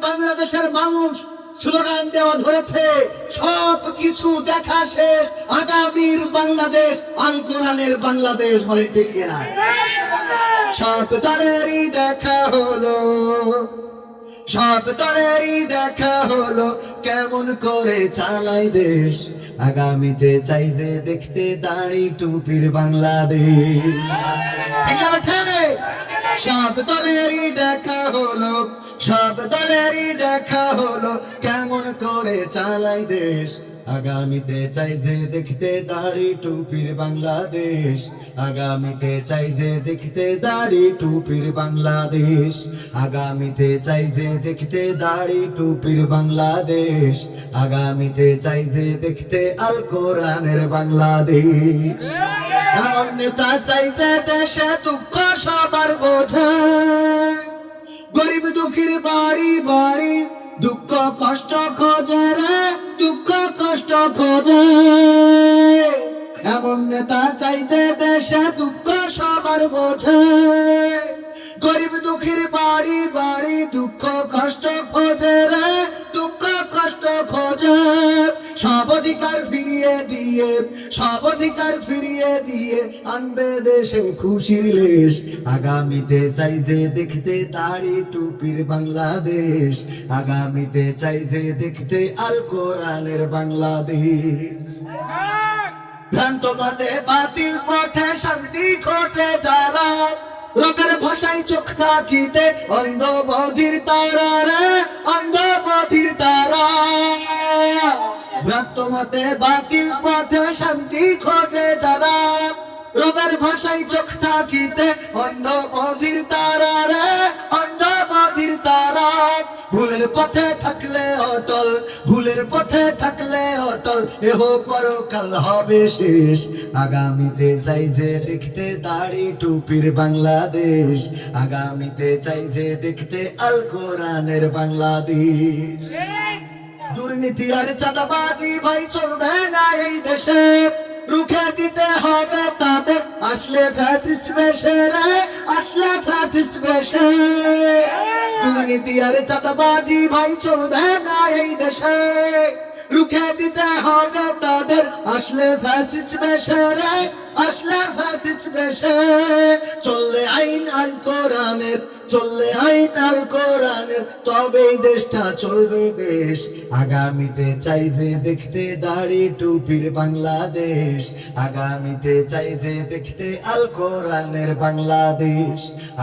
বাংলাদেশের মানুষ স্লোগান দেওয়া ধরেছে, সব কিছু দেখা শেষ, আগামীর বাংলাদেশ আল কোরআনের বাংলাদেশ। বলে ঠিক কিনা? সব দলেরই দেখা হলো, সব দলেরই দেখা হলো, কেমন করে চালাই দেশ। আগামীতে চাই যে দেখতে দাড়ি টুপির বাংলাদেশ। সব দলেরই দেখা হলো, সব দলেরই দেখা হলো, কেমন করে চালাই দেশ। আগামীতে চাই যে দেখতে দাড়ি টুপির বাংলাদেশ। আগামীতে চাই যে দেখতে দাড়ি টুপির বাংলাদেশ। আগামীতে চাই যে দেখতে দাড়ি টুপির বাংলাদেশ। আগামীতে চাই যে দেখতে আল কোরআনের বাংলাদেশ। এমন নেতা চাই যে দেশে দুঃখ সবার বোঝা, গরিব দুঃখীর বাড়ি বাড়ি দুঃখ কষ্ট খোঁজে রে, দুঃখ কষ্ট খোঁজে। এমন নেতা চাই যে দেশে দুঃখ সবার বোঝে, গরিব দুঃখীর বাড়ি বাড়ি দুঃখ কষ্ট খোঁজে রে, দুঃখ কষ্ট খোঁজে। সব অধিকার ফিরিয়ে দিয়ে, সব অধিকার ফিরিয়ে দিয়ে আনবে দেশে খুশির লেশ। আগামীতে চাই যে দেখতে দাড়ি টুপির বাংলাদেশ। আগামীতে চাই যে দেখতে আল কোরআনের বাংলাদেশ। ভ্রান্ত মতে বাতিল পথে শান্তি খোঁজে যারা, লোকের ভাষায় চোখ থাকিতে অন্ধ বধির তারা রে, অন্ধ বধির তারা। ভ্রান্ত মতে বাতিল পথে শান্তি খোঁজে যারা, লোকের ভাষায় চোখ থাকিতে অন্ধ বধির তারা রে, অন্ধ বধির তারা। ভুলের পথে থাকলে অটল, ভুলের পথে থাকলে অটল, এহ পরকাল হবে শেষ। আগামীতে চাই যে দেখতে দাড়ি টুপির বাংলাদেশ। আগামীতে চাই যে দেখতে আল কোরআনের বাংলাদেশ। দুর্নীতি আর চাঁদাবাজি ভাই চলবে না এই দেশে, রুখে দিতে হবে তাদের আসলে ফ্যাসিস্ট বেশে রে, আসলে ফ্যাসিস্ট বেশে। দুর্নীতি আর চাঁদাবাজি ভাই চলবে না এই দেশে, রুখে দিতে হবে তাদের আসলে ফ্যাসিস্ট বেশে রে, আসলে ফ্যাসিস্ট বেশে। চললে আইন আল কোরআনের, চললে আইন আল কোরআনের, তবেই দেশটা চলবে বেশ। আগামীতে চাই যে দেখতে দাড়ি টুপির বাংলাদেশ। আগামীতে চাই যে দেখতে আল কোরআনের বাংলাদেশ।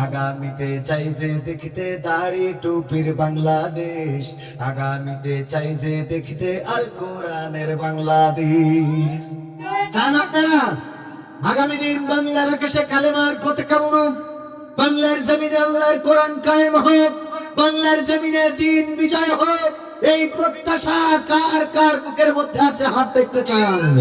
আগামীতে চাই যে দেখতে দাড়ি টুপির বাংলাদেশ। আগামীতে চাই যে দেখতে আল কোরআনের বাংলাদেশ। জান আপনারা, আগামী দিন বাংলার আকাশে কালেমার পতাকা উড়ুক, বাংলার জমিনে আল্লাহর কোরআন কায়েম হোক, বাংলার জমিনে দিন বিজয় হোক। এই প্রত্যাশা কার কার বুকের মধ্যে আছে? হাত দেখতে চান?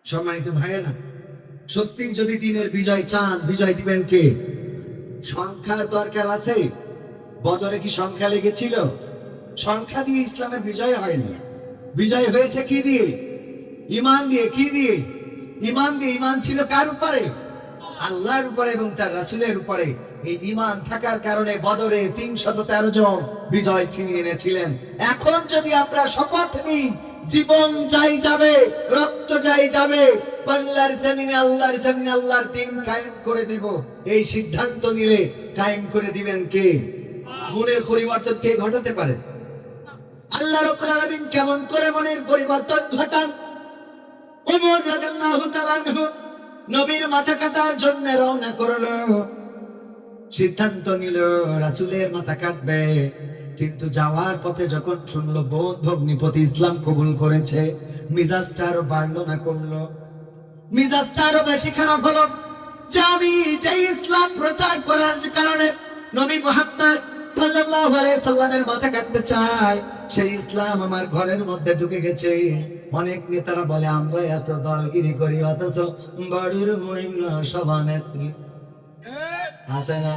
সম্মানিত ভাইয়েরা, সত্যি যদি দিনের বিজয় চান, বিজয় দিবেন কে? সংখ্যার দরকার আছে? বদরে কি সংখ্যা লেগেছিল? সংখ্যা দিয়ে ইসলামের বিজয় হয়নি। বিজয় হয়েছে কি দিয়ে? ঈমান দিয়ে। কি দিয়ে? ঈমান দিয়ে। ঈমান ছিল কার উপরে? আল্লাহর উপরে এবং তার রাসূলের উপরে। এই ঈমান থাকার কারণে বদরে 313 জন বিজয় ছিনিয়ে এনেছিলেন। এখন যদি আমরা শপথ নিই, জীবন যাই যাবে, রক্ত যাই যাবে, বাংলার জমিনে আল্লাহর জমিনে আল্লাহর দিন কায়েম করে দেব, এই সিদ্ধান্ত নিলে কায়েম করে দিবেন কে? মনের পরিবর্তন কে ঘটাতে পারে? আল্লাহ রাব্বুল আলামিন কেমন করে মনের পরিবর্তন ঘটান? ওমর রাদিয়াল্লাহু তাআলা আনহু নবীর মাথা কাটার জন্য রওনা করলো, সিদ্ধান্ত নিল রাসূলের মাথা কাটবে। কিন্তু যাওয়ার পথে যখন শুনলো বোন ভগ্নিপতি ইসলাম কবুল করেছে, মিজাজটা আরো বাড়লো না কমলো? মিজাজটা আরো বেশি খারাপ হলো যে আমি যে ইসলাম প্রচার করার কারণে নবী মুহাম্মদ সাল্লাল্লাহু আলাইহি সাল্লামের মাথা কাটতে চাই, সেই ইসলাম আমার ঘরের মধ্যে ঢুকে গেছে। অনেক নেতারা বলে আমরা এত দলগিরি করি, অথচ বড়ুর মহিলা সভানেত্রী আছে না?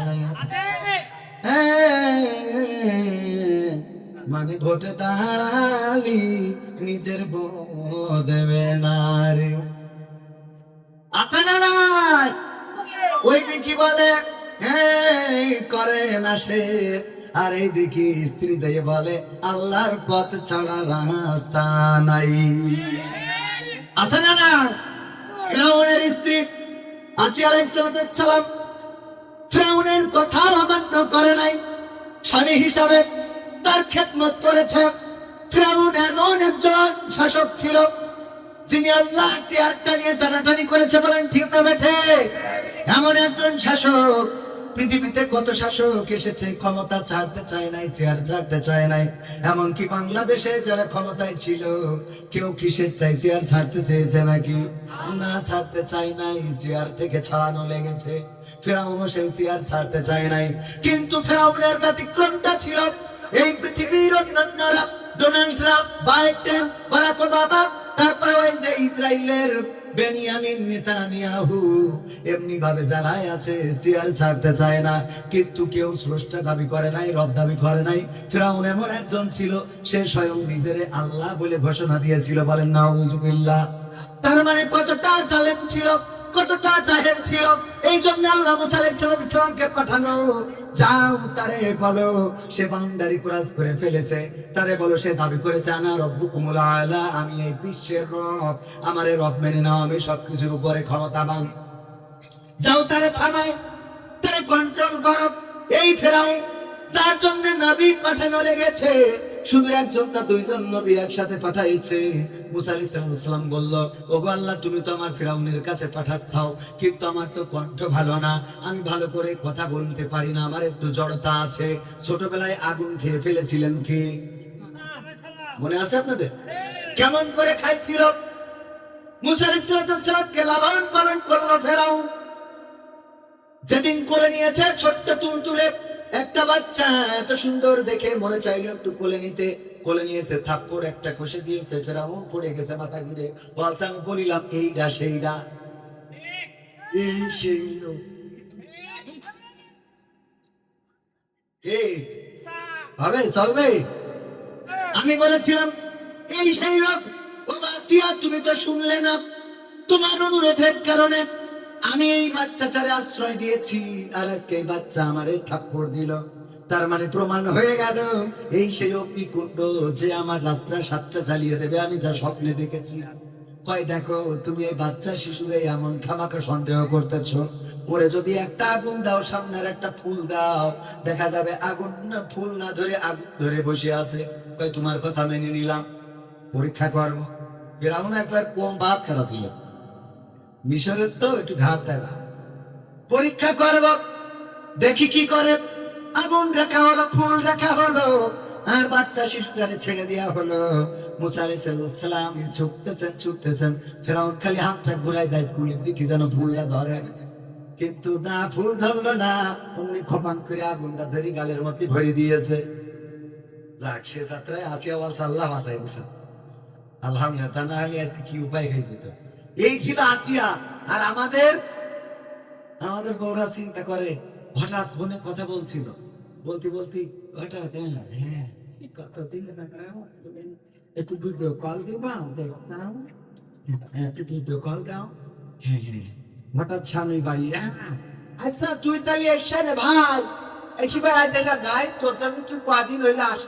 মানে ভোটে দাঁড়ালি নিজের বউ দেবে না রে, আছে না? ওই দিকে বলে এই করে না সে, আর এই দিকে স্ত্রী যাই বলে আল্লাহর পথ ছাড়া রাস্তা নাই। আছে না না? ফিরআউনের স্ত্রী আসিয়া আলাইহিস সালাম ফিরআউনের কথা অমান্য করে নাই, স্বামী হিসাবে তার খেদমত করেছে। ফিরআউন এমন একজন শাসক ছিল যিনি আল্লাহ চেয়ারটা নিয়ে টানাটানি করেছে, বলেন ঠিক না বেঠে? এমন একজন শাসক, পৃথিবীতে কত শাসক এসেছে ক্ষমতা ছাড়তে চায় নাই, চেয়ার ছাড়তে চায় নাই। এমনকি বাংলাদেশে যারা ক্ষমতায় ছিল কেউ কিসের চাই চেয়ার ছাড়তে চেয়েছে নাকি? না, ছাড়তে চায় নাই, চেয়ার থেকে ছাড়ানো লেগেছে। ফিরআউনও সেই চেয়ার ছাড়তে চায় নাই, কিন্তু ফিরআউনের ব্যতিক্রমটা ছিল এই পৃথিবীর অন্যান্যরা, Donald Trump, Biden, Barack Obama, তারপরে ওই যে ইসরায়েলের বেনিয়ামিন নেতানিয়াহু, এমনি ভাবে যারাই আছে চেয়ার ছাড়তে চায় না, কিন্তু কেউ স্রষ্টা দাবি করে নাই, রব দাবি করে নাই। ফিরআউন এমন একজন ছিল, সে স্বয়ং নিজেরে আল্লাহ বলে ঘোষণা দিয়েছিল, বলেন নাউজুবিল্লাহ। তার মানে কতটা জালেম ছিল, কতটা জাহেল ছিল। এই জন্য আল্লাহ মুসা আলাইহিস সালামকে পাঠানো, যাও তারে বলো সে বাউন্ডারি ক্রস করে ফেলেছে, তারে বলো সে দাবি করেছে আনা রব্বুকুমুল আলা, আমি এই বিশ্বের রব, আমার এই রব মেনে নাও, আমি সবকিছুর উপরে ক্ষমতাবান। যাও তারে থামাও, তারে কন্ট্রোল করো। এই ফিরআউন যার জন্য নবী পাঠানো লেগেছে, শুধু একজন না দুইজন নবী একসাথে পাঠাইছে। মুসা আলাইহিস সালাম বলল, ওগো আল্লাহ, তুমি তো আমার ফিরআউনের কাছে পাঠাচ্ছাও, কিন্তু আমার তো কণ্ঠ ভালো না, আমি ভালো করে কথা বলতে পারি না, আমার একটু জড়তা আছে। ছোটবেলায় আগুন খেয়ে ফেলেছিলেন কি মনে আছে আপনাদের? কেমন করে খাইছিল? মুসা আলাইহিস সালামকে লালন পালন করলো ফিরআউন। যেদিন কোলে নিয়েছে ছোট্ট তুলতুলে একটা বাচ্চা, এত সুন্দর দেখে মনে চাইলো একটু কোলে নিতে, কোলে নিয়েছে, থাপ্পড় একটা কষে দিয়েছে, ফিরআউন পড়ে গেছে মাথা ঘুরে। বলছে আমি বলিলাম এইটা সেইটা, এই সেই লোক, এই হবে চলবে? আমি বলেছিলাম এই সেই লোক। ও আসিয়া, তুমি তো শুনলে না, তোমার অনুরোধের কারণে আমি এই বাচ্চাটারে আশ্রয় দিয়েছি, আর আজকে এই বাচ্চা আমারে থাপ্পড় দিল। তার মানে প্রমাণ হয়ে গেল এই সেই অগ্নিকুণ্ড যে আমার রাস্তা সাতটা চালিয়ে দেবে, আমি যা স্বপ্নে দেখেছি। কয় দেখো, তুমি এই বাচ্চা শিশুরে এমন খামাখা সন্দেহ করতেছো, ওরে যদি একটা আগুন দাও, সামনের একটা ফুল দাও, দেখা যাবে আগুন না, ফুল না ধরে আগুন ধরে বসে আছে। কয় তোমার কথা মেনে নিলাম, পরীক্ষা করবো। ফিরআউন একবার কম ভাত খারাপ ছিল, মিশরের তো একটু ঘাট দেবা, পরীক্ষা করব, দেখি কি করে। আগুন রাখা হলো, ফুল রাখা হলো, আর বাচ্চা শিশুটারে ছেড়ে দেওয়া হলো। মুসা আলাইহিস সালাম ছুটতেছেন, ফিরআউন খালি হাতটা ঘুরাই দেয় ফুলের দিকে যেন ফুলটা ধরে, কিন্তু না, ফুল ধরলো না, অমনি খপাং করে আগুনটা ধরে গালের মধ্যে ভরে দিয়েছে। যাক, সে যাত্রায় আসিয়া বলছে আল্লাহ বাঁচাই মুসা, আলহামদুলিল্লাহ, তা না হলে আজকে কি উপায় হয়ে যেত। এই ছিল আসিয়া। আর আমাদের বউরা চিন্তা করে, হঠাৎ ফোনে কথা বলছিল, বলতে হঠাৎ হ্যাঁ কতদিন একটু ভিডিও কল দিবা, দেখতাম, একটু ভিডিও কল দাও। হ্যাঁ, হঠাৎ স্বামী বাড়ি, আচ্ছা তুই তাহলে এসে রে ভাই, এসে বেড়াই জায়গা নাই, তোর তুই কদিন হইলে আস।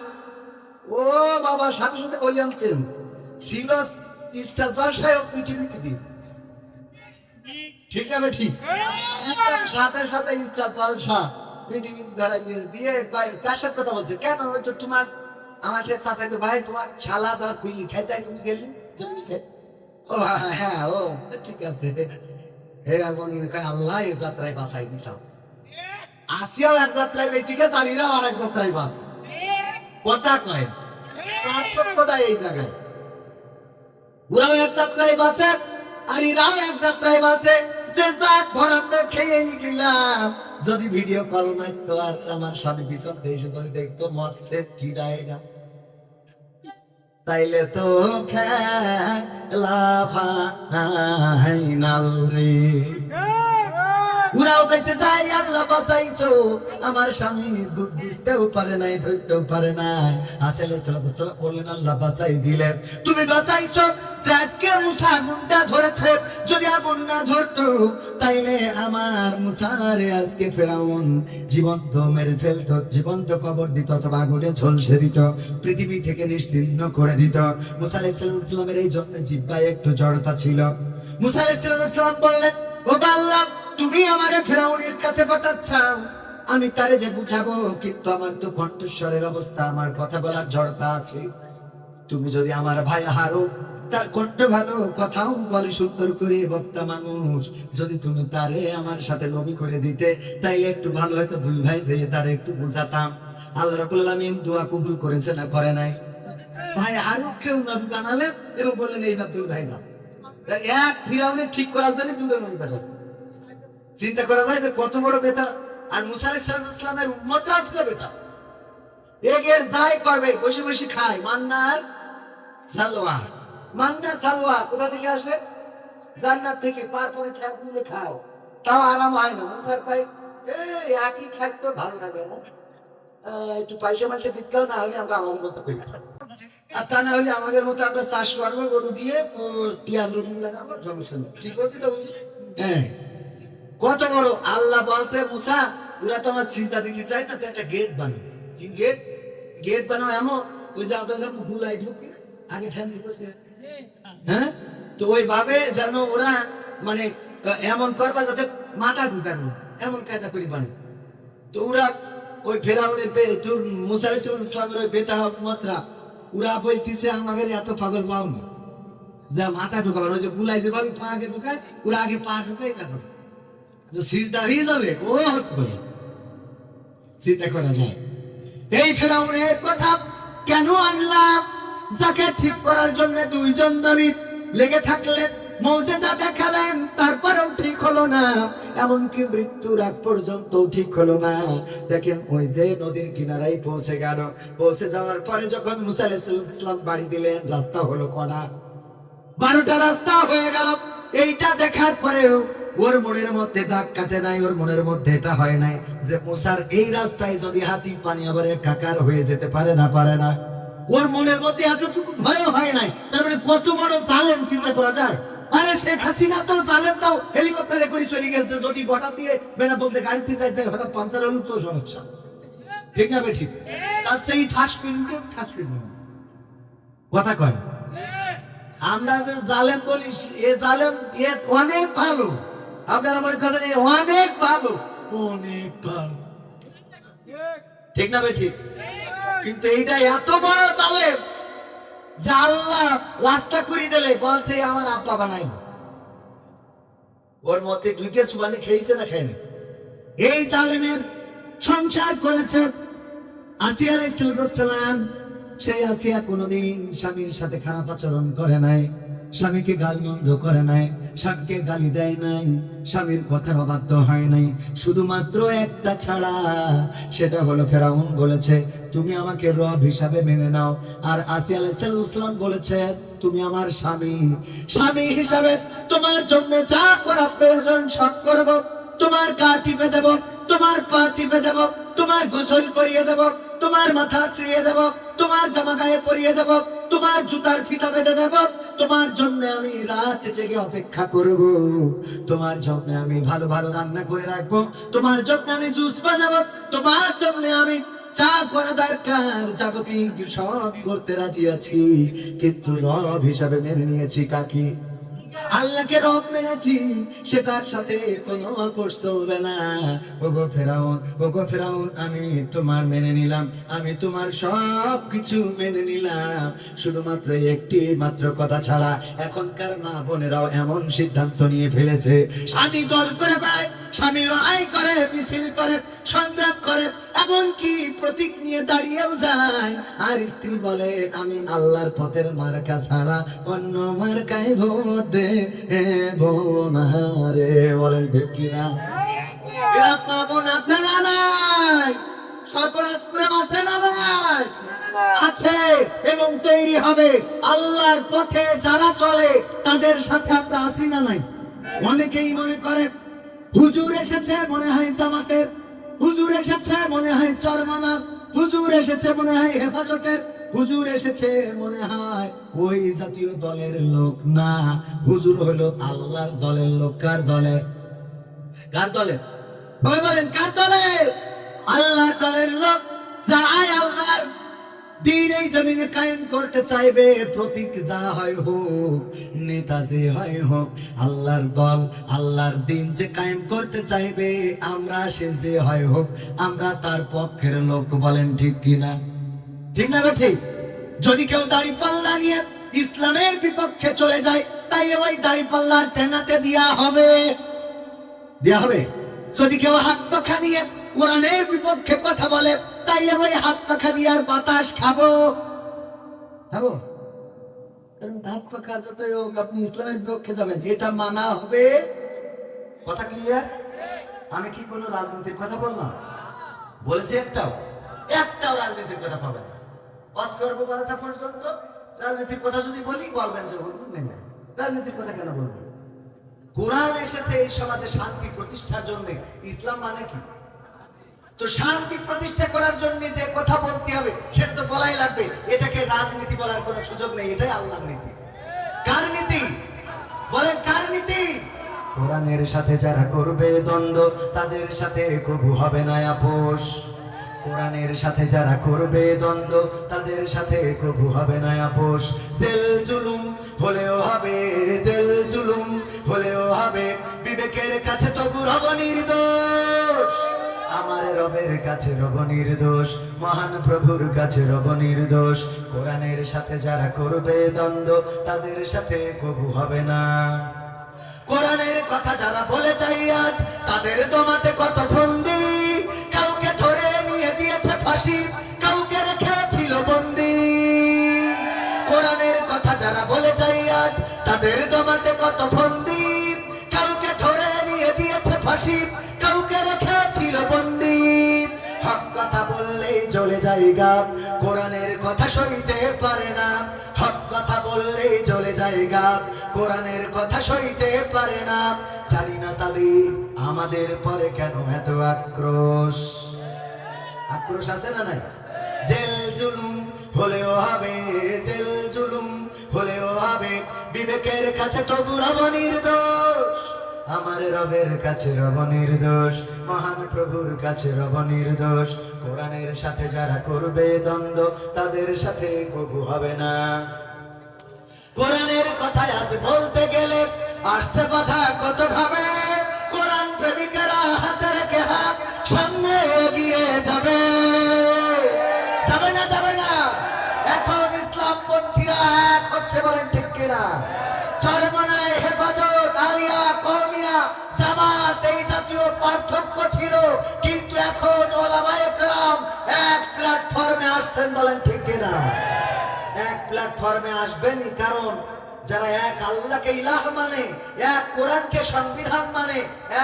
ও বাবা, সাথে সাথে বলে আনছেন ছিল ইস্টার জলসায় পৃথিবীতে দিন, ঠিক আছে? ঠিক, সাথে সাথে ইস্টার জলসা পৃথিবীতে ধরাই দিয়ে কার সাথে কথা বলছে? কেন, ওই তো তোমার আমার সে চাচা তো ভাই, তোমার শালা ধর খুলি খাইতে তুমি গেলি, ও হ্যাঁ, ও ঠিক আছে। এরকম আল্লাহ এই যাত্রায় বাঁচাই দিছাও। আসিয়াও এক যাত্রায় বেশি গেছে, আর এরাও আর এক যাত্রায় বাস, কথা কয় কথা এই জায়গায়। ওরাও এক যাত্রায় বাসে, আর এরাও এক যাত্রায় বাসে। যে যাক ধরাম তো খেয়েই গেলাম। যদি ভিডিও কল মারতো আর আমার স্বামী পিছন এসে যদি দেখতো মরছে কি ডায়গা, তাইলে তো খেলা ফাইনাল রে। ওরাও বলাইছে যাই আল্লাহ বাঁচাইছো, আমার স্বামী বুঝতেও পারে নাই, ধরতেও পারে নাই। আসলে সাল্লাল্লাহু বললেন আল্লাহ বাঁচাই দিলেন। তুমি বাঁচাইছো যে আজকে মুসা আগুনটা ধরেছে, যদি আগুন না ধরতো তাইলে আমার মুসারে আজকে ফেরাউন জীবন্ত মেরে ফেলতো, জীবন্ত কবর দিত অথবা আগুনে ঝলসে দিত, পৃথিবী থেকে নিশ্চিহ্ন করে দিত। মুসা আলাইহিস সালামের এই জন্য জিহ্বায় একটু জড়তা ছিল। মুসা আলাইহিস সালাম বললেন, ও আল্লাহ, তুমি আমারে ফেরাউনের কাছে পাঠাচ্ছাও, আমি তারে যে বুঝাবো, কিন্তু আমার তো কণ্ঠস্বরের অবস্থা, আমার কথা বলার জড়তা আছে। তুমি যদি আমার ভাই হারো, তার কণ্ঠ ভালো, কথাও বলে সুন্দর করে, বক্তা মানুষ, যদি তুমি তারে আমার সাথে নবী করে দিতে তাইলে একটু ভালো হয়তো, দুই ভাই যেয়ে তারে একটু বুঝাতাম। আল্লাহ রাব্বুল আলামিন দোয়া কবুল করেছে না করে নাই? ভাই আরো কেউ নবী বানালে এবং বললেন এইবার দুই ভাই যাও। এক ফিরাউনের ঠিক করার জন্য দুটো নবী পাঠাচ্ছে। চিন্তা করা যায় যে কত বড় বেতা। আর মুসা আলাইহিস সালামের উম্মতরা আসলে বেতা, এগের যাই করবে, বসে বসে খায় মান্নার সালোয়া। মান্না সালোয়া কোথা থেকে আসে? জান্নাত থেকে, পার করে খেত দিলে খাও, তাও আরাম হয় না। মুসার ভাই একই খাত তো ভালো লাগে না, একটু পয়সা মাইকে দিতেও না হলে আমরা আমাদের মতো করি, আর তা না হলে আমাদের মতো আমরা চাষ করবো গরু দিয়ে, পেঁয়াজ রসুন লাগাবো, সমস্যা নেই। ঠিক বলছি তো? হ্যাঁ, কত বড়। আল্লাহ বলছে মুসা, ওরা তো আমার সিজদা দিতে চাই না, তো একটা গেট বানো। কি গেট? গেট বানাও এমন, ওই যে আপনার যেমন গুলাই ঢুকে আগে ফ্যামিলি করতে, হ্যাঁ, তো ওইভাবে যেন ওরা মানে এমন করবা যাতে মাথা ঢুকানো, এমন কায়দা করি বানো। তো ওরা ওই ফেরাউনের মুসা আলাইহিস সালামের ওই বেতাড়া উম্মতরা, ওরা বলতেছে আমাদের এত পাগল পাও না যা মাথা ঢুকাবার, ওই যে গুলাই যেভাবে পা আগে ঢুকায়, ওরা আগে পা ঢুকাই দেখো সিজদা হয়ে যাবে। ও চিন্তা করা যায়। এই ফেরাউনের কথা কেন আনলাম? যাকে ঠিক করার জন্য দুইজন নবী লেগে থাকলেন, মুজিজা দেখালেন, তারপরেও ঠিক হলো না, এমনকি মৃত্যুর আগ পর্যন্ত ঠিক হলো না। দেখেন ওই যে নদীর কিনারায় পৌঁছে গেল, পৌঁছে যাওয়ার পরে যখন মুসা আলাইহিস সালাম বাড়ি দিলেন, রাস্তা হলো কড়া, 12টা রাস্তা হয়ে গেল। এইটা দেখার পরেও ওর মনের মধ্যে দাগ কাটে নাই, ওর মনের মধ্যে এটা হয় নাই যে মুসার এই রাস্তায় যদি হাতি পানি আবার একাকার হয়ে যেতে পারে না, পারে না। ওর মনের মধ্যে এতটুকু ভয় হয় নাই। তার মানে কত বড় জালেম চিন্তা করা যায়। আরে শেখ হাসিনা তো জালেম, তাও হেলিকপ্টারে করে চলে গেছে, যদি বটা দিয়ে বেনা বলতে গাড়িতে যাইতে হঠাৎ পাঞ্চার হলো তো সমস্যা, ঠিক না? ঠিক। তার সেই ঠাস পিনকে ঠাস পিনবে কথা কয়। আমরা যে জালেম বলি, এ জালেম এ অনেক ভালো, আপনারা মনে করেন অনেক ভালো, অনেক ভালো, ঠিক না? ঠিক। কিন্তু এইটা এত বড় জালেম যে আল্লাহ রাস্তা করে দিলে বলছে আমার আব্বা বানাই, ওর মধ্যে ঢুকে সুবানি খেয়েছে না খায়নি? এই জালেমের সংসার করেছে আসিয়া আলাইহিস সালাম। সেই আসিয়া কোনোদিন স্বামীর সাথে খারাপ আচরণ করে নাই, স্বামীকে গালমন্দ করে নাই, স্বামীকে গালি দেয় নাই, স্বামীর কথার অবাধ্য হয় নাই, শুধুমাত্র একটা ছাড়া, সেটা হলো ফেরাউন বলেছে তুমি আমাকে রব হিসাবে মেনে নাও, আর আসিয়া আলাইহিস সালাম বলেছে তুমি আমার স্বামী, স্বামী হিসাবে তোমার জন্য যা করা প্রয়োজন সব করব, তোমার গা টিপে দেব, তোমার পা টিপে দেব, তোমার গোসল করিয়ে দেব, তোমার মাথা ছিঁড়িয়ে দেব, তোমার জামা গায়ে পরিয়ে দেব, তোমার জুতার ফিতা বেঁধে দেব, তোমার জন্য আমি রাত জেগে অপেক্ষা করব, তোমার জন্য আমি ভালো ভালো রান্না করে রাখবো, তোমার জন্য আমি জুস বানাবো, তোমার জন্য আমি যা করা দরকার জাগতিক সব করতে রাজি আছি, কিন্তু রব হিসাবে মেনে নিয়েছি কাকি? আল্লাহকে রব মেনেছি, সেটার সাথে কোনো আপোষ চলবে না। ওগো ফেরাউন, ওগো ফেরাউন, আমি তোমার মেনে নিলাম, আমি তোমার সব কিছু মেনে নিলাম, শুধুমাত্র একটি মাত্র কথা ছাড়া। এখনকার মা বোনেরাও এমন সিদ্ধান্ত নিয়ে ফেলেছে, স্বামী দল করে বেড়ায়, স্বামী লড়াই করে, মিছিল করে, সংগ্রাম করে, এমনকি প্রতীক নিয়ে দাঁড়িয়েও যায়, আর স্ত্রী বলে আমি আল্লাহর পথের মার্কা ছাড়া অন্য মার্কায় ভোট দেব না রে। বলেন ঠিক কিনা? মা বোন আছে না নাই? সর্বরাস্ত্রের আছে না নাই? আছে, এবং তৈরি হবে। আল্লাহর পথে যারা চলে তাদের সাথে আমরা আছি না নাই? অনেকেই মনে করে হুজুর এসেছে মনে হয় জামাতের, হুজুর এসেছে মনে হয় চরমনার, হুজুর এসেছে মনে হয় হেফাজতের, হুজুর এসেছে মনে হয় ওই জাতীয় দলের লোক না, হুজুর হলো আল্লাহর দলের লোক। কার দলে? কার দলে? সবাই বলেন কার দলে? আল্লাহর দলের লোক। যারা আল্লাহর দিন এই জমিনে কায়েম করতে চাইবে, প্রতীক যা হয় হোক, নেতা যে হয় হোক, আল্লাহর দল আল্লাহর দিন যে কায়েম করতে চাইবে, আমরা সে যে হয় হোক, আমরা তার পক্ষের লোক। বলেন ঠিক কিনা? ঠিক না ঠিক? যদি কেউ দাড়ি পাল্লা নিয়ে ইসলামের বিপক্ষে চলে যায়, তাই ওই দাড়ি পাল্লার টেঙাতে দেয়া হবে, দেয়া হবে। যদি কেউ হাত পাখা নিয়ে কোরআনের বিপক্ষে কথা বলে, তাই ওই হাত পাখা দিয়ে আর বাতাস খাবো, খাবো। কারণ হাত পাখা যতই হোক, আপনি ইসলামের বিপক্ষে যাবেন, এটা মানা হবে। কথা ক্লিয়ার? আমি কি কোনো রাজনীতির কথা বললাম? বলেছি একটাও রাজনীতির কথা পাবেন না। অস্কর্ব 12টা পর্যন্ত রাজনীতির কথা যদি বলি, বলবেন যে নেই, রাজনীতির কথা কেন বলবেন? কোরআন এসেছে এই সমাজে শান্তি প্রতিষ্ঠার জন্য। ইসলাম মানে কি? তো শান্তি প্রতিষ্ঠা করার জন্য যে কথা বলতে হবে, সেটা তো বলাই লাগবে। এটাকে রাজনীতি বলার কোনো সুযোগ নেই, এটাই আল্লাহর নীতি। কার নীতি? বলেন কার নীতি? কোরআনের সাথে যারা করবে দ্বন্দ্ব, তাদের সাথে কবু হবে না আপোষ। কোরআনের সাথে যারা করবে দ্বন্দ্ব, তাদের সাথে কবু হবে না আপোষ। জেল জুলুম হলেও হবে, জেল জুলুম হলেও হবে, বিবেকের কাছে তবু হব নির্দোষ। আমার রবের কাছে রব নির্দোষ, মহান প্রভুর কাছে রব নির্দোষ। কোরআনের সাথে যারা করবে দ্বন্দ্ব, তাদের সাথে কবু হবে না। কোরআনের কথা যারা বলে চাই আজ, তাদের দমাতে কত ফন্দি। কাউকে ধরে নিয়ে দিয়েছে ফাঁসি, কাউকে রেখেছিল বন্দি। কোরআনের কথা যারা বলে চাই আজ, তাদের দমাতে কত ফন্দি। কাউকে ধরে নিয়ে দিয়েছে ফাঁসি, কাউকে রেখেছিল বন্দি। হক কথা বললেই জ্বলে যায় গাব, কোরআনের কথা সইতে পারে না। হক কথা বললেই জ্বলে যায় গাব, কোরআনের কথা সইতে পারে না। জানি না তাদের আমাদের পরে কেন এত আক্রোশ। আক্রোশ আছে না নাই? জেল জুলুম হলেও হবে, জেল জুলুম হলেও হবে, বিবেকের কাছে তবু রব নির্দোষ। আমার রবের কাছে রব নির্দোষ, মহান প্রভুর কাছে রব নির্দোষ। কোরআনের সাথে যারা করবে দ্বন্দ্ব, তাদের সাথে কবু হবে না। কোরআনের কথায় আজ বলতে গেলে আসছে বাধা কত ভাবে। কোরআন প্রেমিকেরা হাতে রেখে হাত সামনে এগিয়ে যাবে, যাবে না? যাবে না? এখন ইসলাম পন্থীরা এক হচ্ছে, বলেন ঠিক কিনা? চরমনায়, হেফাজত, আলিয়া, কওমিয়া, জামাত, এই জাতীয় পার্থক্য ছিল, কিন্তু এখন ওলামায়ে কেরাম এক প্ল্যাটফর্মে আসছেন, বলেন ঠিক কিনা? এক প্ল্যাটফর্মে আসবেনই, কারণ যারা এক আল্লাহকে ইলাহ মানে, এক কোরআনকে সংবিধান মানে,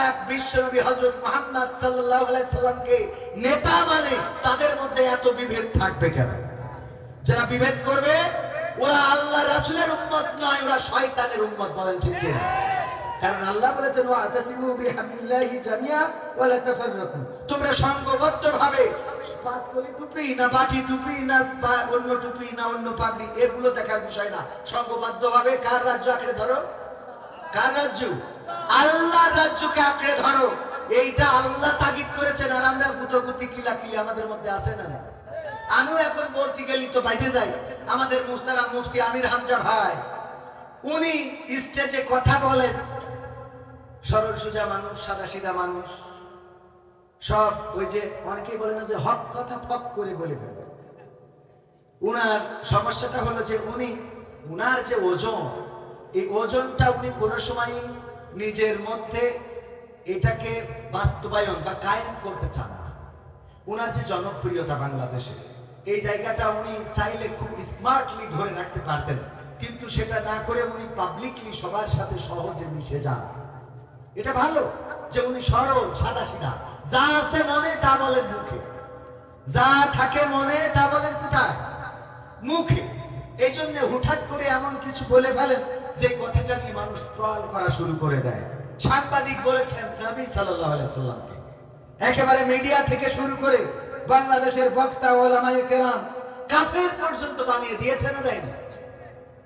এক বিশ্বনবী হযরত মুহাম্মদ সাল্লাল্লাহু আলাইহি সাল্লামকে নেতা মানে, তাদের মধ্যে এত বিভেদ থাকবে কেন? যারা বিভেদ করবে, ওরা আল্লাহর রাসূলের উম্মত নয়, ওরা শয়তানের উম্মত, বলেন ঠিক কিনা? কারণ আল্লাহ বলেছেন, ওয়াতাসিমু বিহাবিল্লাহি জামিআ ওয়া লা তাফাররাকু, তোমরা সংঘবদ্ধভাবে, পাঁচকলি টুপি না বাটি টুপি না অন্য টুপি না অন্য পাগড়ি, এগুলো দেখার বিষয় না। সংঘবদ্ধভাবে কার রাজ্য আঁকড়ে ধরো? কার রাজ্য? আল্লাহর রাজ্যকে আঁকড়ে ধরো। এইটা আল্লাহ তাগিদ করেছেন, আর আমরা গুতগুতি কিলাকিলি আমাদের মধ্যে আছে না? আমিও এখন বলতে গেলি তো বাইরে যাই। আমাদের মুস্তারাম মুফতি আমির হামজা ভাই, উনি স্টেজে কথা বলেন, সরল সোজা মানুষ, সাদা সিধা মানুষ, সব ওই যে অনেকেই বলে না যে হক কথা ফক করে বলে ফেলে। উনার সমস্যাটা হলো যে উনার যে ওজন, এই ওজনটা উনি কোনো সময় নিজের মধ্যে এটাকে বাস্তবায়ন বা কায়েম করতে চান না। উনার যে জনপ্রিয়তা বাংলাদেশে, এই জায়গাটা উনি চাইলে খুব স্মার্টলি ধরে রাখতে পারতেন, কিন্তু সেটা না করে উনি পাবলিকলি সবার সাথে সহজে মিশে যান। এটা ভালো যে উনি সরল সাদা সিধা, যা আছে মনে তা বলেন মুখে, যা থাকে মনে তা বলেন কোথায়? মুখে। এই জন্য হুটহাট করে এমন কিছু বলে ফেলেন যে কথাটা নিয়ে মানুষ ট্রল করা শুরু করে দেয়। সাংবাদিক বলেছেন নবী সাল্লাল্লাহু আলাইহি সাল্লামকে, একেবারে মিডিয়া থেকে শুরু করে বাংলাদেশের বক্তা ওলামায়ে কেরাম কাফের পর্যন্ত বানিয়ে দিয়েছে না দেয়নি?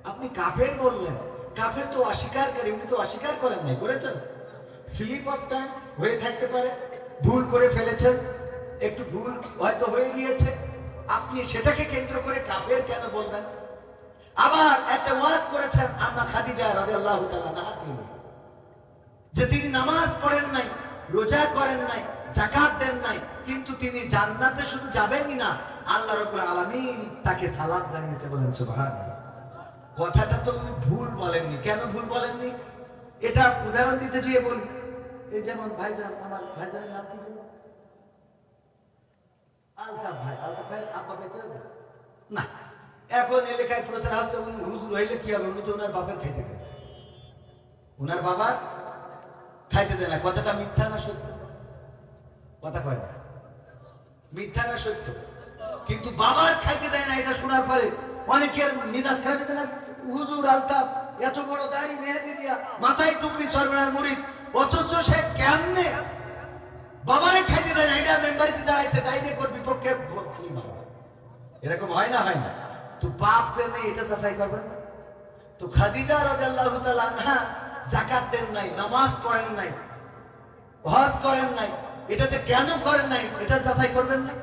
আপনি কাফের বললেন, কাফের তো অস্বীকারী, উনি তো অস্বীকার করেন নাই, করেছেন? স্লিপ অফ টাইম হয়ে থাকতে পারে, ভুল করে ফেলেছেন, একটু ভুল হয়তো হয়ে গিয়েছে, আপনি সেটাকে কেন্দ্র করে কাফের কেন বলবেন? আবার একটা ওয়াজ করেছেন আম্মা খাদিজা রাদিয়াল্লাহু তাআলা আনহাকে, যে তিনি নামাজ পড়েন নাই, রোজা করেন নাই, যাকাত দেন নাই, কিন্তু তিনি জান্নাতে শুধু যাবেনই না, আল্লাহ রাব্বুল আলামিন তাকে সালাম জানিয়েছে। বলেন সুবহানাল্লাহ। কথাটা তো উনি ভুল বলেননি। কেন ভুল বলেননি? এটা উদাহরণ দিতে গিয়ে বলি, এই যেমন ভাইজান, আমার ভাইজানের নাম কি? আলতাফ ভাই। আলতাফ ভাই আব্বা বেঁচে আছে না? এখন এলাকায় প্রচার হচ্ছে উনি হুজুর হইলে কি হবে, উনি তো ওনার বাপের খাইতে দেয়, ওনার বাবা খাইতে দেয় না। কথাটা মিথ্যা না সত্য? কথা কয় না, মিথ্যা না সত্য? কিন্তু বাবার খাইতে দেয় না, এটা শোনার পরে অনেকের মিজাজ খারাপ হয়েছে না? হুজুর আলতাফ এত বড় দাড়ি মেহেদি দিয়া, মাথায় টুপি, সরবরার মুড়ি, অথচ সে কেমনে বাবারে খাইতে দেয় না? এটা মেম্বারিতে দাঁড়াইছে, ডাইরেক্ট বিপক্ষে বলছি। এরকম হয় না? হয় না? তো বাপ যে নেই এটা যাচাই করবেন না? তো খাদিজা রাদিয়াল্লাহু তাআলা আনহা যাকাত দেন নাই, নামাজ পড়েন নাই, হজ করেন নাই, এটা যে কেন করেন নাই এটা যাচাই করবেন না?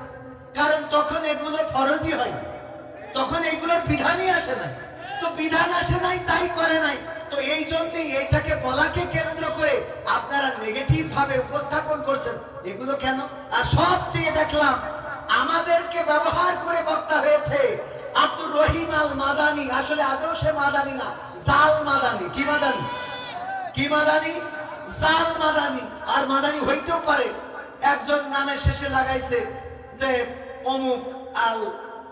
কারণ তখন এগুলো ফরজই হয়, তখন এইগুলোর বিধানই আসে নাই। তো বিধান আসে নাই তাই করে নাই। তো এই জন্যই এইটাকে বলাকে কেন্দ্র করে আপনারা নেগেটিভ ভাবে উপস্থাপন করছেন। এগুলো কেন? আর সবচেয়ে দেখলাম আমাদেরকে ব্যবহার করে বক্তা হয়েছে আব্দুর রহিম আল মাদানি। আসলে আদৌ সে মাদানি না, জাল মাদানি। কি মাদানি? কি মাদানি? জাল মাদানি। আর মাদানি হইতেও পারে, একজন নামের শেষে লাগাইছে যে অমুক আল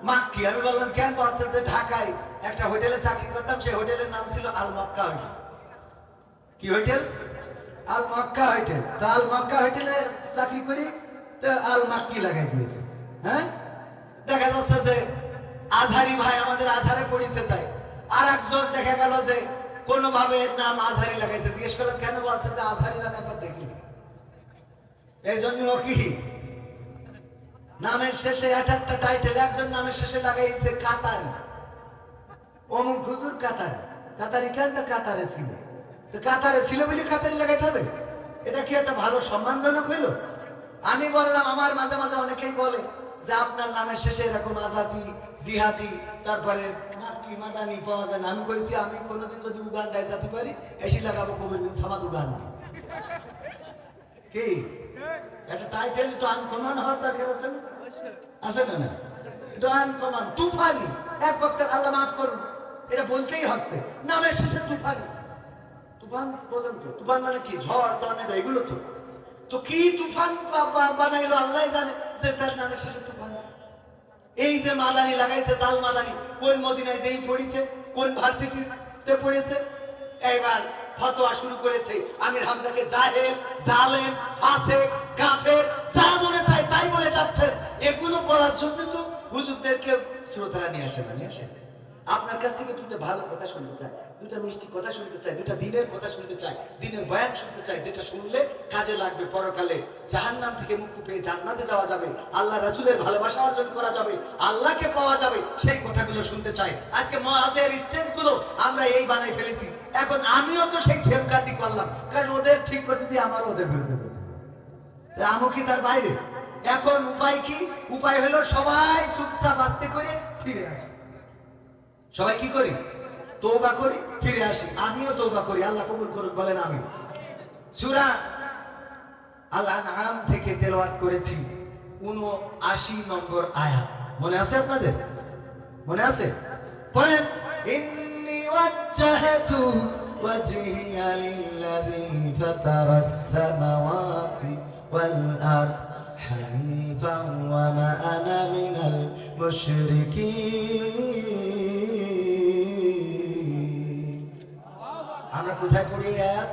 মাক্কি। আমি বললাম কেন? বলছে যে ঢাকায় একটা হোটেলে চাকরি করতাম, সেই হোটেলের নাম ছিল আল মক্কা হোটেল। কি হোটেল? আল মক্কা হোটেল। তো আল মক্কা হোটেলে চাকরি করি, তো আল মাক্কি লাগাই দিয়েছে। হ্যাঁ, দেখা যাচ্ছে যে আজহারি ভাই আমাদের আজহারে পড়িছে, তাই আর একজন দেখা গেল যে কোনোভাবে নাম আজহারি লাগাইছে। জিজ্ঞেস করলাম কেন? বলছে যে আজহারি লাগাবার দেখি, এই জন্য কি নামের শেষে একটা টাইটেল, একজন নামের শেষে লাগাইছে কাতার, অমুক হুজুর কাতার। কাতারি কেন? তো কাতারে ছিল, তো কাতারে ছিল বলে কাতারি লাগাইতে হবে? এটা কি একটা ভালো সম্মানজনক হইল? আমি বললাম, আমার মাঝে মাঝে অনেকেই বলে যে আপনার নামের শেষে এরকম আজাদি, জিহাদি, তারপরে মাক্কি, মাদানি পাওয়া যায় না। আমি বলছি আমি কোনোদিন যদি উগান্ডায় যেতে পারি, এসি লাগাবো কবির বিন সামাদ উগান্ডি। কি একটা টাইটেল একটু আনকমন হওয়ার দরকার আছে না? আছে না? না, একটু আনকমন। তুফানি, এক বক্তা, আল্লাহ মাফ করুন, এটা বলতেই হচ্ছে নামের শেষে তুফানি। তুফান বোঝেন তো? তুফান মানে কি? ঝড়, টর্নেডো, এগুলো তো। তো কি তুফান বানাইলো আল্লাহ জানে, যে তার নামের শেষে তুফান। এই যে মাদানি লাগাইছে, জাল মাদানি, কোন মদিনায় যেই পড়িছে, কোন ভার্সিটিতে পড়েছে, এবার ফতোয়া শুরু করেছে আমির হামজাকে জাহেল, জালেম, ফাসিক, কাফের, যা মনে চায় তাই বলে যাচ্ছে। এগুলো বলার জন্য তো হুজুরদেরকে শ্রোতারা নিয়ে আসে না, নিয়ে আসে। আপনার কাছ থেকে দুটো ভালো কথা শুনতে চাই, দুটো মিষ্টি কথা শুনতে চাই, দুটো দিনের কথা শুনতে চাই, দিনের বয়ান শুনতে চাই, যেটা শুনলে কাজে লাগবে, পরকালে জাহান্নাম থেকে মুক্তি পেয়ে জান্নাতে যাওয়া যাবে, আল্লাহ রাসূলের ভালোবাসা অর্জন করা যাবে, আল্লাহকে পাওয়া যাবে, সেই কথাগুলো শুনতে চাই। আজকে মহাজের স্টেজগুলো আমরা এই বানাই ফেলেছি। এখন আমিও তো সেই থেম কাজই করলাম, কারণ ওদের ঠিক করতেছি, আমার ওদের বিরুদ্ধে আমও কি তার বাইরে? এখন উপায় কি? উপায় হলো সবাই চুপচাপ আস্তে করে ফিরে আসে। সবাই কি করি? তওবা করি, ফিরে আসি। আমিও তওবা করি, আল্লাহ কবুল করুন, বলেন আমিন। সূরা আল আনআম থেকে তেলাওয়াত করেছি ৭৯ নম্বর আয়াত। মনে আছে আপনাদের? মনে আছে? পড়েন, ইন্নী ওয়াজ্জাহতু ওয়াজহিয়া লিল্লাযী ফাতারাস সামাওয়াতি ওয়াল আরদ হানিফান ওয়া মা আনা মিনাল মুশরিকিন। আমরা কোথায় পড়ি আয়াত?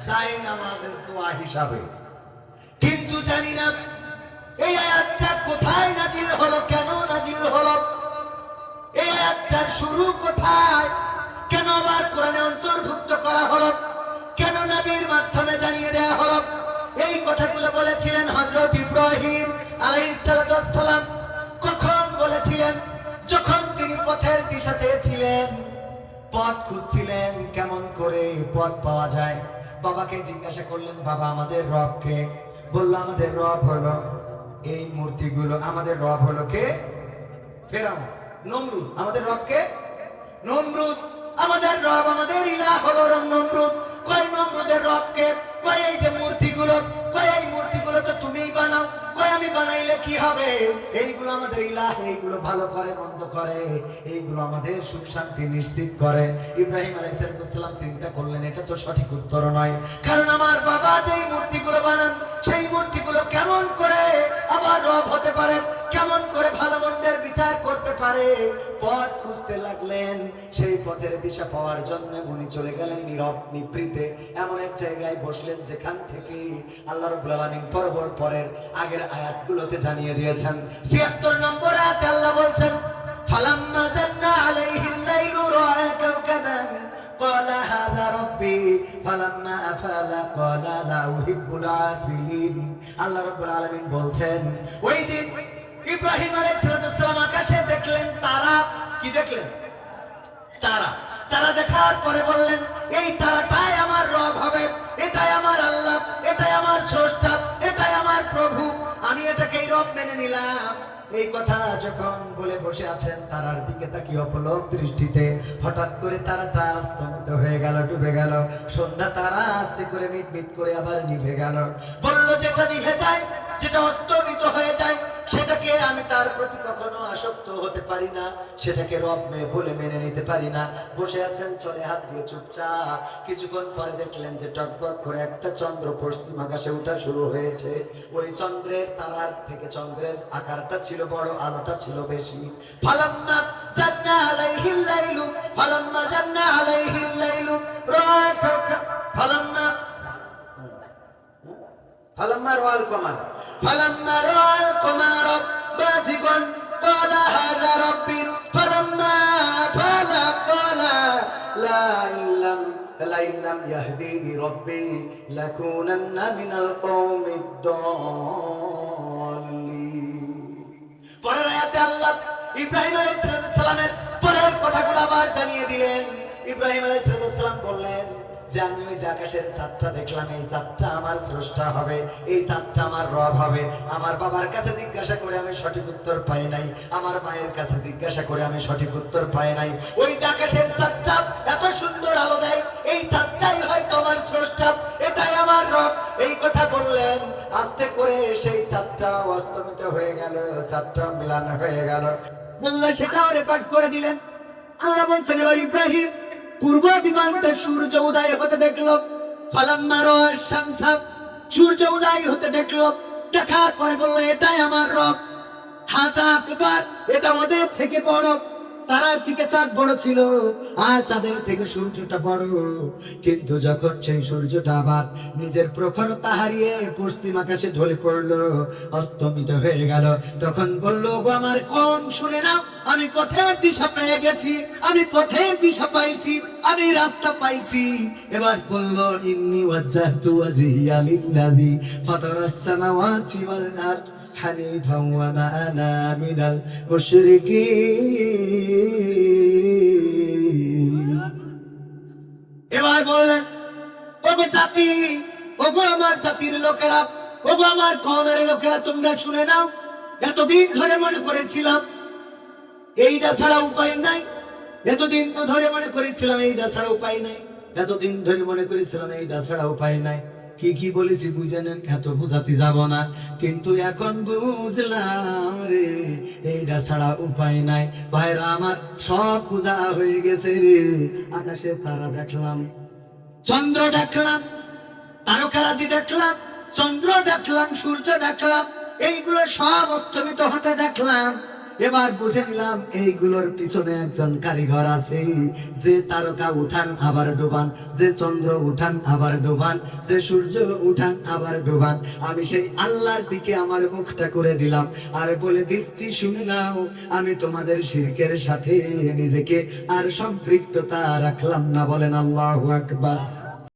যাই নামাজের দোয়া হিসাবে। কিন্তু জানি না এই আয়াতটা কোথায় নাজিল হলো, কেন নাজিল হলো, এই আয়াতটার শুরু কোথায়, কেন আবার কোরআনে অন্তর্ভুক্ত করা হলো, কেন কেন নবীর মাধ্যমে জানিয়ে দেওয়া হলো? এই কথাগুলো বলেছিলেন হযরত ইব্রাহিম আলাইহিস সালাম। কখন বলেছিলেন? যখন তিনি পথের দিশা চেয়েছিলেন, পথ খুঁজছিলেন, কেমন করে পথ পাওয়া যায়। বাবাকে জিজ্ঞাসা করলেন, বাবা আমাদের রব কে? বললো আমাদের রব হলো এই মূর্তিগুলো। আমাদের রব হলো কে? ফেরাউন, নমরুদ। আমাদের রব কে? নমরুদ। আমাদের রব, আমাদের ইলাহ হলো নমরুদ। কয় নমরুদের রব কে? কয় এই যে মূর্তিগুলো। কয় এই মূর্তিগুলো তো তুমিই বানাও। কয় আমি বানাইলে কি হবে? এইগুলো আমাদের ইলাহ, এইগুলো ভালো করে মন্দ করে, এইগুলো আমাদের সুখ শান্তি নিশ্চিত করে। ইব্রাহিম আলাইহিস সালাম চিন্তা করলেন এটা তো সঠিক উত্তর নয়, কারণ আমার বাবা যেই মূর্তিগুলো বানান সেই মূর্তিগুলো কেমন করে আবার রব হতে পারে, কেমন করে ভালো মন্দের বিচার করতে পারে। পথ খুঁজতে লাগলেন। সেই পথের দিশা পাওয়ার জন্য উনি চলে গেলেন নীরব নিভৃতে এমন এক জায়গায় বসলেন যেখান থেকে আল্লাহ রাব্বুল আলামিন পরের আগের আয়াতগুলোতে জানিয়ে দিয়েছেন। ৭৬ নম্বর আয়াতে আল্লাহ বলছেন, ফালাম্মা জান্না আলাইহিল লাইলু রাআ কাওকাবান ক্বালা হাযা রাব্বি ফালাম্মা আফালা ক্বালা লা উহিব্বুল আফিলিন। আল্লাহ রাব্বুল আলামিন বলছেন, ওই দিন ইব্রাহিম আলাইহিস সালাম আকাশে দেখলেন তারা। কি দেখলেন? তারা। তারা দেখার পরে বললেন, এই তারাটাই আমার রব হবে, এটাই আমার আল্লাহ, এটাই আমার স্রষ্টা, এটাই আমার প্রভু, আমি এটাকেই রব মেনে নিলাম। এই কথা যখন বলে বসে আছেন, তারার দিকে তাকিয়ে অপলক দৃষ্টিতে হঠাৎ করে তারাটা অস্তমিত হয়ে গেল, ডুবে গেল। সন্ধ্যা তারা আস্তে করে মিট করে আবার নিভে গেল। বলল যেটা নিভে যায়, যেটা অস্তমিত হয়ে যায়, সেটাকে আমি তার প্রতি কখনো আসক্ত হতে পারি না, সেটাকে রব বলে মেনে নিতে পারি না। বসে আছেন চলে হাত দিয়ে চুপচাপ। কিছুক্ষণ পরে দেখলেন যে টকবক করে একটা চন্দ্র পশ্চিম আকাশে ওঠা শুরু হয়েছে। ওই চন্দ্রের তারার থেকে চন্দ্রের আকারটা ছিল বড়, আলোটা ছিল বেশি। ফালাম্মা জান্না আলাইহিল লাইলু ফালাম্মা জান্না আলাইহিল লাইলু রাআ ফালাম্মা فلما رأى القمر بازغا قال هذا ربي فلما أفل قال لئن لم يهديني ربي لكونن من القوم الضالين। পরের আয়াতে আল্লাহ ইব্রাহিম আলাইহিস সালামের পরের কথাগুলো আবার জানিয়ে দিলেন। ইব্রাহিম আলাইহিস সালাম বললেন যে আমি ওই যে আকাশের চাঁদটা দেখলাম, এই চাঁদটা আমার স্রষ্টা হবে, এই চাঁদটা আমার রব হবে। আমার বাবার কাছে জিজ্ঞাসা করে আমি সঠিক উত্তর পাই নাই, আমার মায়ের কাছে জিজ্ঞাসা করে আমি সঠিক উত্তর পাই নাই। ওই যে আকাশের চাঁদটা এত সুন্দর আলো দেয়, এই চাঁদটাই হয়তো আমার স্রষ্টা, এটাই আমার রব। এই কথা বললেন। আস্তে করে সেই চাঁদটা অস্তমিত হয়ে গেল, চাঁদটা মিলান হয়ে গেল। আল্লাহ সেটাও রেকর্ড করে দিলেন। আল্লাহ বলছেন, এবার ইব্রাহিম পূর্ব দিগন্তে সূর্য উদয় হতে দেখলো। ফালাম্মা রাআ শামসা, সূর্য উদয় হতে দেখলো। দেখার পরে বললো এটাই আমার রব। হাযা আকবার, এটা ওদের থেকে বড়। তারার থেকে চাঁদ বড় ছিল আর চাঁদের থেকে সূর্যটা বড়। কিন্তু যখন সেই সূর্যটা আবার নিজের প্রখরতা হারিয়ে পশ্চিম আকাশে ঢলে পড়লো, অস্তমিত হয়ে গেল, তখন বললো গো আমার কোন শুনে নাও, আমি পথের দিশা পেয়ে গেছি, আমি পথের দিশা পাইছি, আমি রাস্তা পাইছি। এবার বললো ইন্নী ওয়াজ্জাহতু ওয়াজহিয়া লিল্লাযী ফাতারাস সামাওয়াতি ওয়াল আরদ হানিফা ওয়া মা আনা মিনাল মুশরিকিন। এবার বললেন, ওগো জাতি, ওগো আমার জাতির লোকেরা, ওগো আমার কওমের লোকেরা, তোমরা শুনে নাও। এতদিন ধরে মনে করেছিলাম এইটা ছাড়া উপায় নাই, এতদিন ধরে মনে করেছিলাম এইটা ছাড়া উপায় নাই, এতদিন ধরে মনে করেছিলাম এইটা ছাড়া উপায় নাই। কি কি বলেছি বুঝে নেন, এত বুঝাতে যাব না, কিন্তু এখন বুঝলাম রে এইটা ছাড়া উপায় নাই। ভাইরা আমার সব পূজা হয়ে গেছে রে। আকাশে তারা দেখলাম, চন্দ্র দেখলাম, তারকারাজি দেখলাম, চন্দ্র দেখলাম, সূর্য দেখলাম, এইগুলো সব অস্তমিত হতে দেখলাম। এবার বুঝে নিলাম এইগুলোর পিছনে একজন কারিগর আছে, যে তারকা উঠান আবার ডোবান, যে চন্দ্র উঠান আবার ডোবান, যে সূর্য উঠান আবার ডোবান। আমি সেই আল্লাহর দিকে আমার মুখটা করে দিলাম আর বলে দিচ্ছি শুনে নাও, আমি তোমাদের শিরকের সাথে নিজেকে আর সম্পৃক্ততা রাখলাম না। বলেন আল্লাহু আকবার।